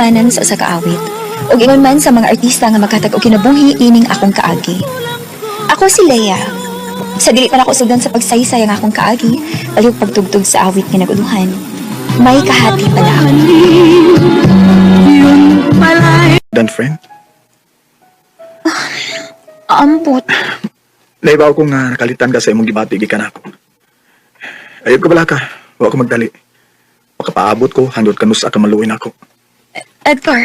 kasaysayanan sa usa ka awit. Ug ingon man sa mga artista nga maghatag og kinabuhi ining akong kaagi. Ako si Leia. Sa dili pa na ako sugdan sa pagsaysay ang akong kaagi, palihog pagtugtog sa awit nga naguluhan. May kahati pala ako. Dan friend, Ampot. naibaw ko nga nakalitan ka sa imong gibati gikan ako. Ayog ka bala ka, wa ko magdali. Makapaabot ko, handot ka nusa ka maluin ako. Edgar.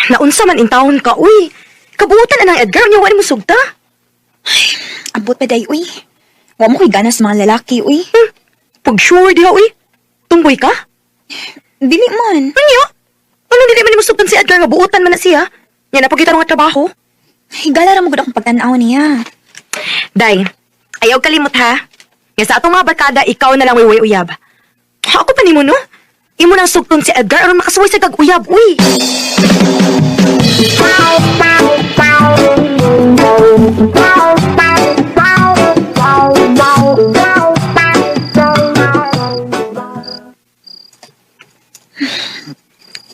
Naunsa man in taon ka, uy. Kabuutan na ng Edgar, niya wala mo sugta. Ambot pa day, uy. Wa mo ko'y ganas mga lalaki, uy. Pag sure diha, uy. Tumboy ka? Dili man. Ano? Ano dili man mo sugtan si Edgar nga buutan man na siya? Yan na pagkita nga trabaho. Higala ra mo gud akong pagtanaw niya. Day, ayaw kalimot ha. Nga sa atong mga barkada, ikaw na lang way uyab. Ako pa ni mo, no? Imo nang sugton si Edgar aron makasuway sa kag-uyab, uy.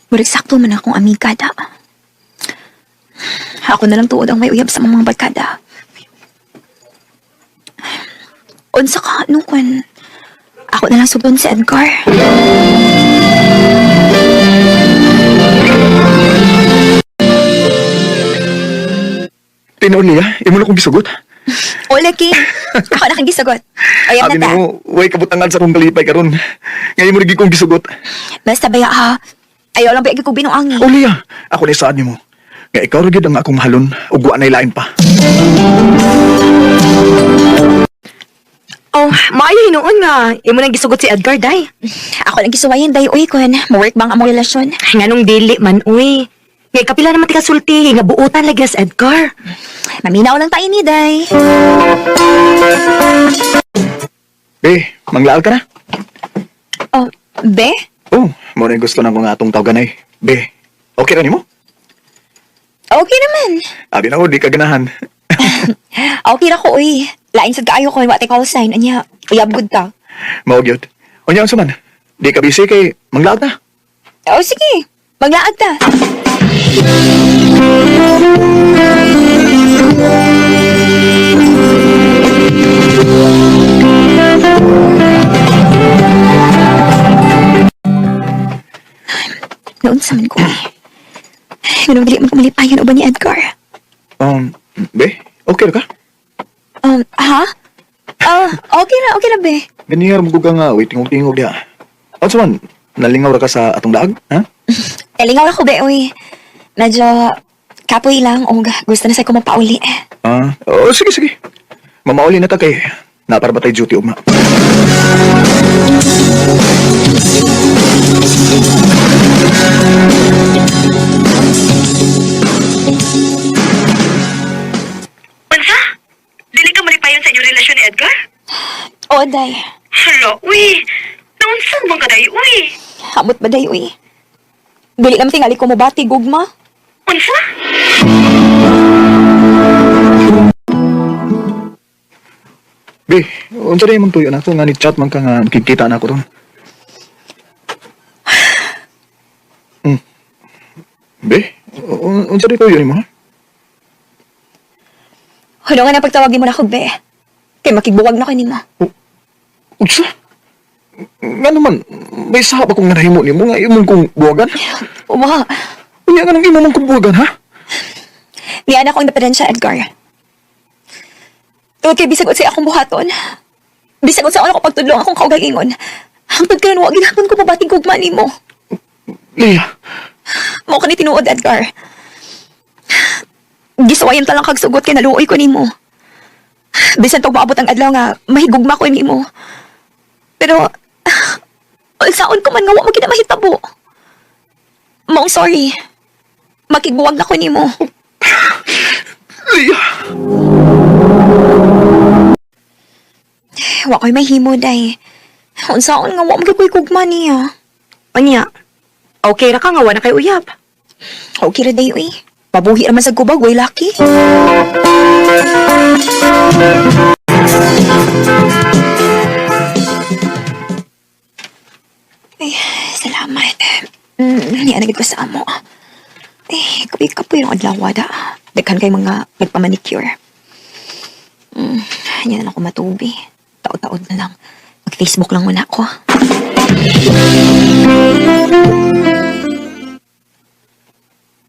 Murag sakto man akong amigada. Ako na lang tuod ang may uyab sa mga barkada. Unsa ka, ano kung ako na lang sugdon si Edgar. Tinuon niya, imo na kong gisugot. O, Laki. Ako na kang gisagot. Ayam Abi na ta. mo, way kabutangan sa kong kalipay karon. Ngayon mo rin kong gisugot. Basta baya ha. Ayaw lang baya ko binuangi. O Lia, ako na saan mo. Nga ikaw rin ang akong mahalon, ug wa na ilain pa. Oh, maayo hinuon nga. Imo nang gisugot si Edgar, day. Ako lang gisuwayan day, uy, kun. Mawork bang among relasyon? Ay, nganong dili man, uy. Ngay kapila naman ti kasulti, nga buutan lagi na si Edgar. Maminaw lang tayo ni day. Be, manglaal ka na? Oh, be? Oh, mo rin gusto na ko nga atong tawganay. Be, okay ra nimo? Okay naman. Abi na ko, di ka ganahan. Okay ra ko, uy. Lain sa kaayo ko, wate call sign. Anya, uyab good ka. Mao gyud. Unya unsa man? Di ka busy kay manglaal na. Oh, sige. Maglaag ta. Noon sa man ko, ganun dili man ko malipayan o ba ni Edgar? Be, okay ra ka? Ha? Okay na, be. Ganihar mo ka nga, wait, tingog-tingog diha. Unsa man, nalingaw ra ka sa atong daag, ha? Talingaw na ko, be, uy. Medyo kapoy lang o gusto na sa ko mapauli. Sige, sige. Mamauli na ta kay naparabatay duty ugma. Unsa? Dili ka malipayon sa inyong relasyon ni Edgar? O, day. Hala, uy. Naunsa bang ka, day, uy? Hamot ba, day, uy? Dili naman tingali ko mabati, gugma. Unsa? Be, unsa rin mong tuyo na to nga ni-chat man ka nga nakikita na ako ron. Be, unsa rin tuyo ni mo, ha? Ano nga na pagtawagin mo na ko, be? Kay makigbuwag na ko ni mo. Unsa? Nga naman, may sahab akong nanahimo ni mo nga imong kong buwagan. Uma, Unya nga nang imong kong buwagan, ha? niyan ako ang napadansya, Edgar. Tungkol kay bisag sa akong buhaton. Bisag sa ano ko pagtudlong akong kaugalingon. Hangtod ka rin, wag ginapon ko mabating gugma ni mo. Leah, Mao ka ni tinuod, Edgar. Gisuwayan talang kag sugot kay naluoy ko nimo. Bisan tog maabot ang adlaw nga mahigugma ko nimo. Pero ulsaon ko man nga wa mo gid mahitabo. Mao sorry. Makigbuwag na ko nimo. Leah. Wa ko'y mahimo day. Unsaon nga wa mo gyud gugma niya. Anya, okay ra ka nga, wala kay uyab. Okay ra day uy. Pabuhi naman sa kubag, way laki. Ay, salamat. Nianagid ko sa amo. Kapoy yung adlaw da. Daghan kay mga nagpamanicure. Yan na ako matubi. Taod-taod na lang. Mag-Facebook lang muna ako.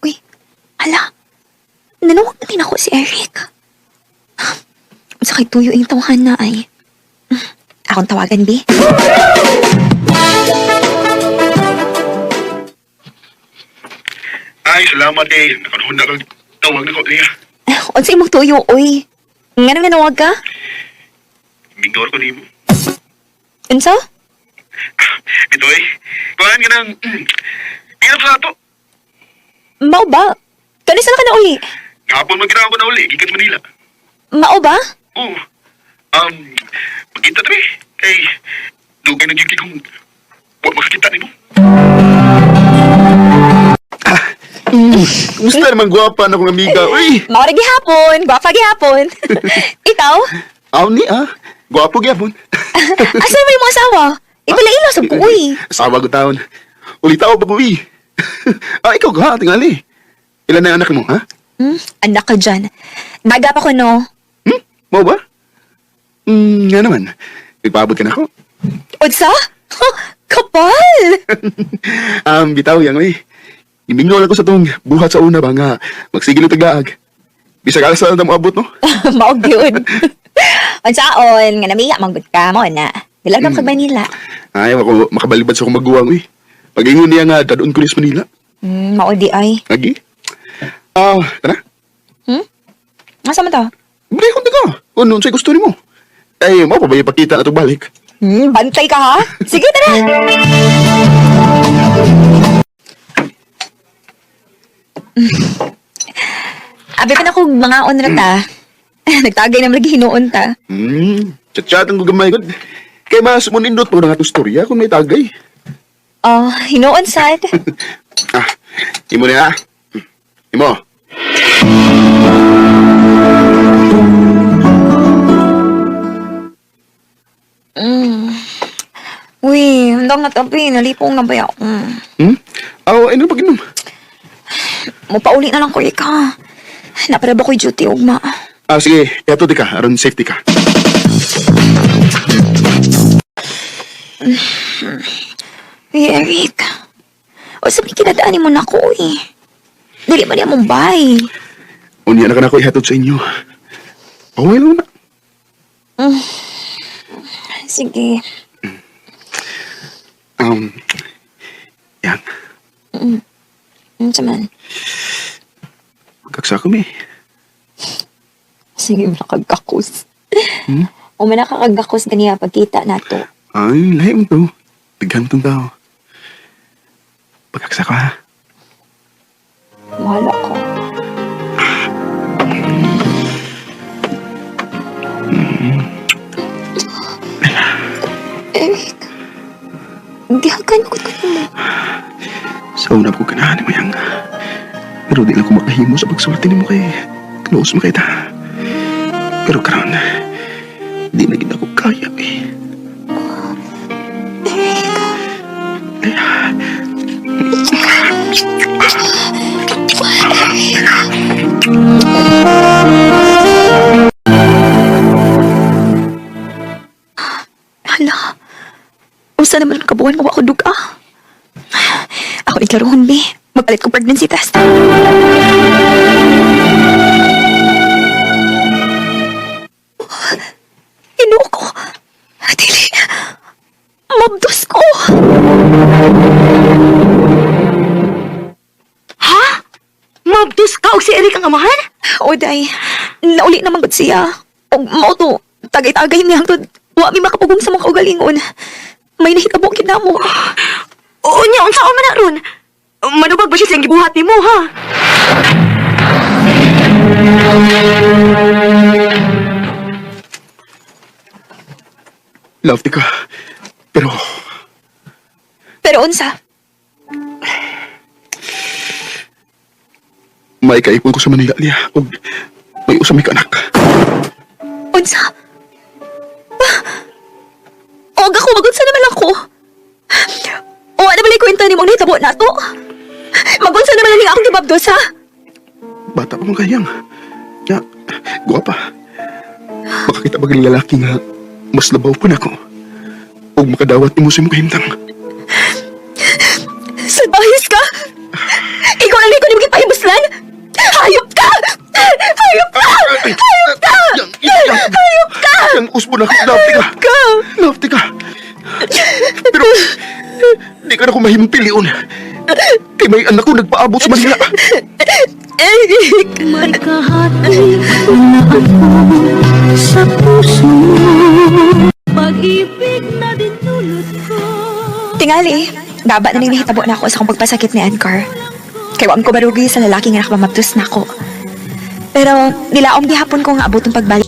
Uy, hala. Nanawag na din ako si Eric. Sa kay tuyo yung tawahan na ay. Akong tawagan, Bi. Ay, salamat eh. Nakaroon na kang tawag na ko niya. Unsa imong tuyo, uy? Nga nang nanawag ka? Minor ko ni mo. Unsa? Ito eh. Kuhaan ka ng... Hirap sa ato. Mao ba? Kanisa na ka na uli? Kapon magkira ko na uli. Gikat Manila. Mao ba? Oo. Magkita tabi. Kay... Dugay na gyud kung... Huwag makakita ni mo. Kumusta naman gwapa na kong amiga? Uy! Mao ra gihapon, gwapa gihapon. Ikaw? Aw ni Gwapo gyapon. Asa mo yung mga asawa? Ipalaila sa ko, uy. Asawa ko taon. Uli tao pa uy. Ikaw ka, tingali. Ilan na yung anak mo, ha? Anak ka dyan. Daga pa ko, no? Mau ba? Nga naman. Nagpaabot ka na ako. Udsa? Kapal! Bitaw yan, uy. Imingol ako sa tong buhat sa una ba nga magsigil yung tagaag. Bisa ka sa mo abot, no? Maog yun. Unsaon, nga namiya, manggod ka mo na. Dilag kag Manila. Ay, ako makabalibad sa akong magguwang, uy. Pag-ingon niya nga, dadoon ko rin sa Manila. Maog di ay. Lagi? Tara. Asa man to? Brehon na ka. Ano sa'y gusto ni mo? Ay, mo pa ba ipakita na ito balik? Bantay ka ha? Sige, tara! Abi pa na kong mga onra ta. Nagtagay na lagi hinuon ta. Chat-chat ang gugamay ko. Kaya mas munindot mo na nga ito storya kung may tagay. Hinuon sad. Imo na ha. Imo. Uy, handang natabi. Nalipong na ba ako? Ano pag inom? Mupauli na lang ko ika. Naparaba ko'y duty, ugma. Sige. Eto di ka. Aron safety ka. Uy, Eric. O sabi kinadaanin mo na ko eh. Dili man niya mong bay. Unya na ka na ako ihatod sa inyo. Okay lang na. Sige. Yan. Saman. Magkaksa kami. Sige, nakagakos. O man nakakagakos ganiya pagkita nato. Ay, lahi mo to. Tigantong tao. Pagkaksa ka ha. Mahal ako. Eric. Hindi hagan ko mo. Sa una ko ganahan mo yang. Pero di lang ko makahimo sa pagsulti ni mo kay close mo kay ta. Pero karon, di na gid ako kaya eh. Hala. Usa naman ang kabuhan mo ako duga. Ako iklarohon, Bi. Magpalit ko pregnancy test. Inuo ko. Dili. Mabdos ko. Ha? Mabdus ka og si Eric ang amahan? O, day. Nauli naman gud siya. O, mao to. Tagay-tagay niya hangtod. Wa mi makapugong sa mga ugalingon. May nahitabo kita mo. Oo niya, unsa man na ron? Manubag ba siya sa gibuhat nimo, ha? Love di ka. Pero Pero unsa? may kaikon ko sa Manila niya. O may usa may anak. Unsa? Og ako, magunsa naman ako. O, ano balay kwenta ni mong nahitabo na to? Magunsa naman na akong gibabdos, ha? Bata pa mong kayang. Ya, guwapa. Baka kita bagay lalaki nga mas labaw pa na ako. O makadawat ni mo sa imong kahimtang. Salbahis ka? Ikaw lang ko ni maging pahibuslan? Hayop ka! Hayop ka! Hayop ka! Hayop ka! Yang usbo na ako. Lafty ka. Ka! Lafty ka. Pero, di ka na ko mahimpilion. Kay may anak ko nagpaabot sa Manila. Eric! May kahati na ako sa puso mo. Pag-ibig na dinulot ko. Tingali, gaba na ning nahitabo na ako sa akong pagpasakit ni Ankar. Kaya wam ko marugi sa lalaki nga nakapamabtos na ako. Pero nilaom gihapon ko nga abot ng pagbalik